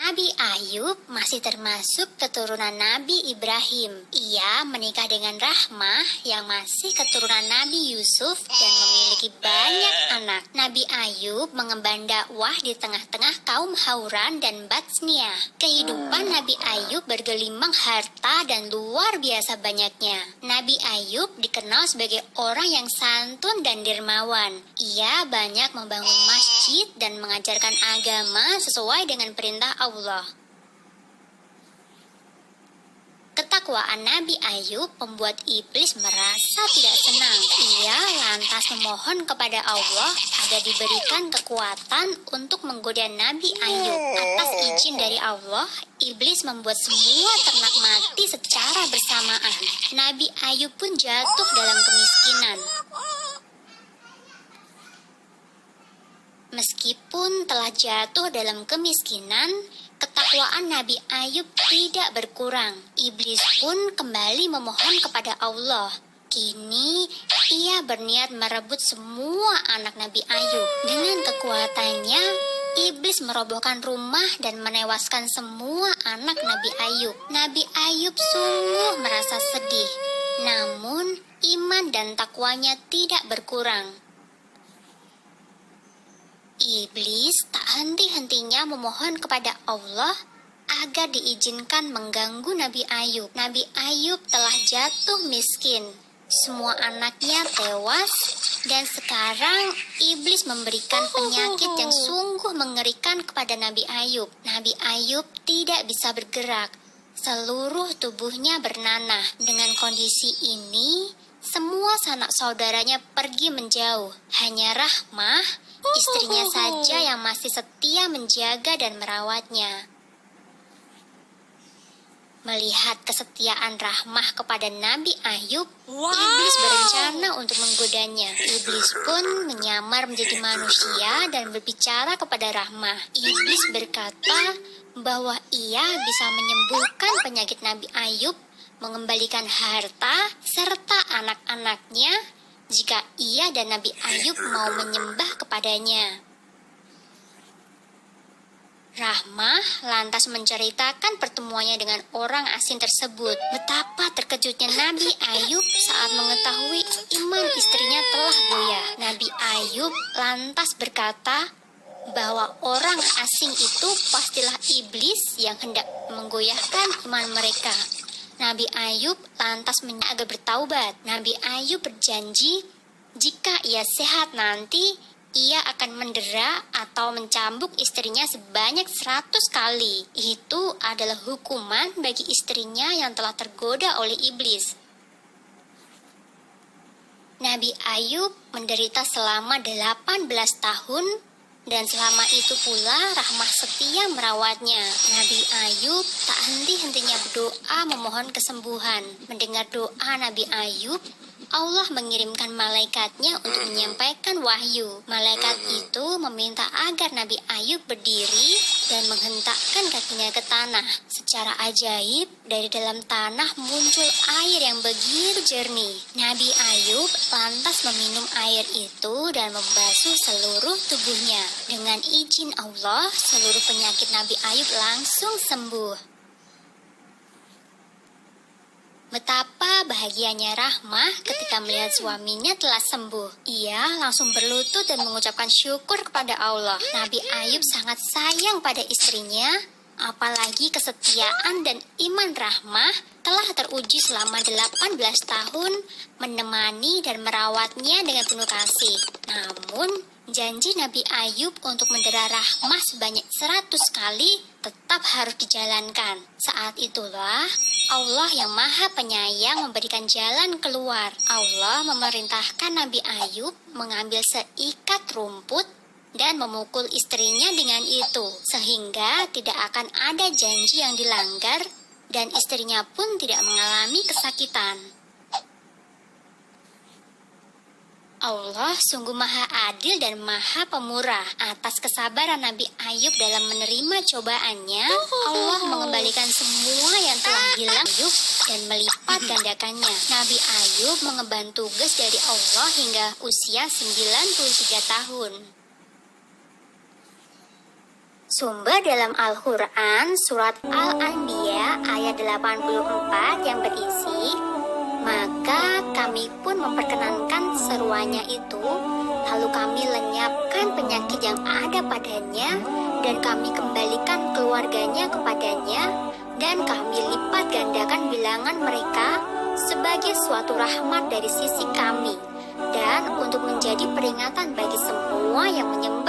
Nabi Ayub masih termasuk keturunan Nabi Ibrahim. Ia menikah dengan Rahmah yang masih keturunan Nabi Yusuf dan memiliki banyak anak. Nabi Ayub mengemban dakwah di tengah-tengah kaum Hauran dan Batsniah. Kehidupan Nabi Ayub bergelimang harta dan luar biasa banyaknya. Nabi Ayub dikenal sebagai orang yang santun dan dermawan. Ia banyak membangun masjid dan mengajarkan agama sesuai dengan perintah Allah. Ketakwaan Nabi Ayub membuat iblis merasa tidak senang. Ia lantas memohon kepada Allah agar diberikan kekuatan untuk menggoda Nabi Ayub. Atas izin dari Allah, iblis membuat semua ternak mati secara bersamaan. Nabi Ayub pun jatuh dalam kemiskinan. Meskipun telah jatuh dalam kemiskinan, ketakwaan Nabi Ayub tidak berkurang. Iblis pun kembali memohon kepada Allah. Kini, ia berniat merebut semua anak Nabi Ayub. Dengan kekuatannya, iblis merobohkan rumah dan menewaskan semua anak Nabi Ayub. Nabi Ayub sungguh merasa sedih. Namun, iman dan takwanya tidak berkurang. Iblis tak henti-hentinya memohon kepada Allah agar diizinkan mengganggu Nabi Ayub. Nabi Ayub telah jatuh miskin. Semua anaknya tewas dan sekarang iblis memberikan penyakit yang sungguh mengerikan kepada Nabi Ayub. Nabi Ayub tidak bisa bergerak. Seluruh tubuhnya bernanah. Dengan kondisi ini, semua sanak saudaranya pergi menjauh. Hanya Rahmah, istrinya saja yang masih setia menjaga dan merawatnya. Melihat kesetiaan Rahmah kepada Nabi Ayub, iblis berencana untuk menggodanya. Iblis pun menyamar menjadi manusia dan berbicara kepada Rahmah. Iblis berkata bahwa ia bisa menyembuhkan penyakit Nabi Ayub, mengembalikan harta serta anak-anaknya jika ia dan Nabi Ayub mau menyembah kepadanya. Rahmah lantas menceritakan pertemuannya dengan orang asing tersebut. Betapa terkejutnya Nabi Ayub saat mengetahui iman istrinya telah goyah. Nabi Ayub lantas berkata bahwa orang asing itu pastilah iblis yang hendak menggoyahkan iman mereka. Nabi Ayub lantas agar bertaubat. Nabi Ayub berjanji jika ia sehat nanti, ia akan mendera atau mencambuk istrinya sebanyak 100 kali. Itu adalah hukuman bagi istrinya yang telah tergoda oleh iblis. Nabi Ayub menderita selama 18 tahun dan selama itu pula Rahmah setia merawatnya. Nabi Ayub tak henti-hentinya berdoa memohon kesembuhan. Mendengar doa Nabi Ayub, Allah mengirimkan malaikatnya untuk menyampaikan wahyu. Malaikat itu meminta agar Nabi Ayub berdiri dan menghentakkan kakinya ke tanah. Secara ajaib, dari dalam tanah muncul air yang begitu jernih. Nabi Ayub lantas meminum air itu dan membasuh seluruh tubuhnya. Dengan izin Allah, seluruh penyakit Nabi Ayub langsung sembuh. Betapa bahagianya Rahmah ketika melihat suaminya telah sembuh. Ia langsung berlutut dan mengucapkan syukur kepada Allah. Nabi Ayub sangat sayang pada istrinya, apalagi kesetiaan dan iman Rahmah telah teruji selama 18 tahun menemani dan merawatnya dengan penuh kasih. Namun, janji Nabi Ayub untuk mendera Rahmah sebanyak 100 kali tetap harus dijalankan. Saat itulah Allah yang Maha Penyayang memberikan jalan keluar. Allah memerintahkan Nabi Ayub mengambil seikat rumput dan memukul istrinya dengan itu, sehingga tidak akan ada janji yang dilanggar dan istrinya pun tidak mengalami kesakitan. Allah sungguh maha adil dan maha pemurah. Atas kesabaran Nabi Ayub dalam menerima cobaannya, Allah mengembalikan semua yang telah hilang Ayub dan melipat gandakannya. Nabi Ayub mengemban tugas dari Allah hingga usia 93 tahun. Sumber dalam Al-Quran surat Al-Anbiya ayat 84 yang berisi, "Maka kami pun memperkenankan seruannya itu, lalu kami lenyapkan penyakit yang ada padanya, dan kami kembalikan keluarganya kepadanya, dan kami lipat gandakan bilangan mereka sebagai suatu rahmat dari sisi kami, dan untuk menjadi peringatan bagi semua yang menyembah